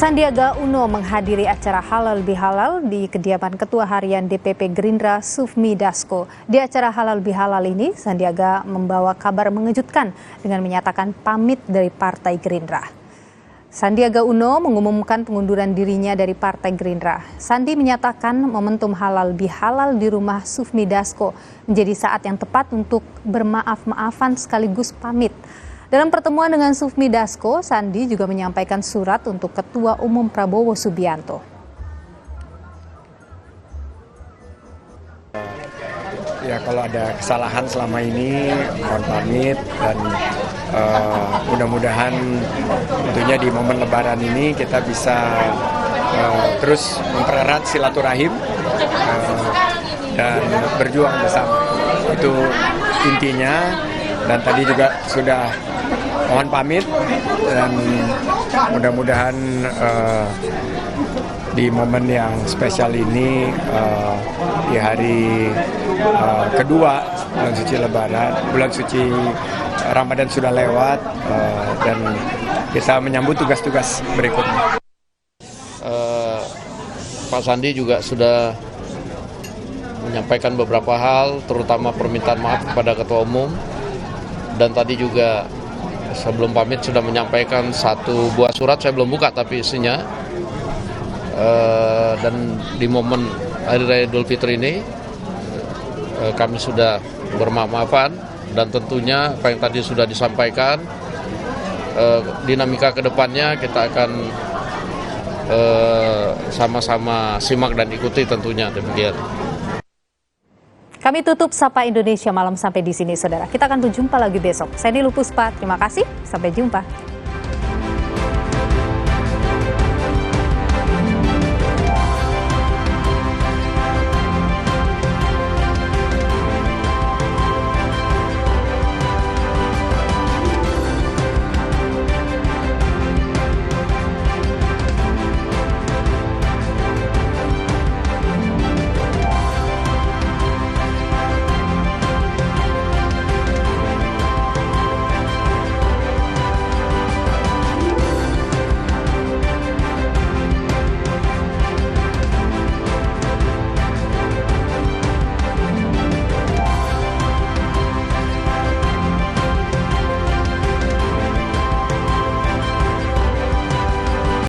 Sandiaga Uno menghadiri acara Halal Bihalal di kediaman Ketua Harian DPP Gerindra Sufmi Dasko. Di acara Halal Bihalal ini, Sandiaga membawa kabar mengejutkan dengan menyatakan pamit dari Partai Gerindra. Sandiaga Uno mengumumkan pengunduran dirinya dari Partai Gerindra. Sandi menyatakan momentum Halal Bihalal di rumah Sufmi Dasko menjadi saat yang tepat untuk bermaaf-maafan sekaligus pamit. Dalam pertemuan dengan Sufmi Dasko, Sandi juga menyampaikan surat untuk Ketua Umum Prabowo Subianto. Ya, kalau ada kesalahan selama ini, mohon pamit dan mudah-mudahan tentunya di momen Lebaran ini kita bisa terus mempererat silaturahim dan berjuang bersama. Itu intinya, dan tadi juga sudah mohon pamit dan mudah-mudahan di momen yang spesial ini di hari kedua bulan suci Lebaran, bulan suci Ramadan sudah lewat dan bisa menyambut tugas-tugas berikutnya. Pak Sandi juga sudah menyampaikan beberapa hal, terutama permintaan maaf kepada Ketua Umum, dan tadi juga sebelum pamit sudah menyampaikan satu buah surat, saya belum buka tapi isinya, dan di momen Hari Raya Idul Fitri ini kami sudah bermaaf-maafan, dan tentunya apa yang tadi sudah disampaikan, dinamika ke depannya kita akan sama-sama simak dan ikuti tentunya, demikian. Kami tutup Sapa Indonesia Malam sampai di sini, saudara. Kita akan berjumpa lagi besok. Saya Nilu Puspa, terima kasih. Sampai jumpa.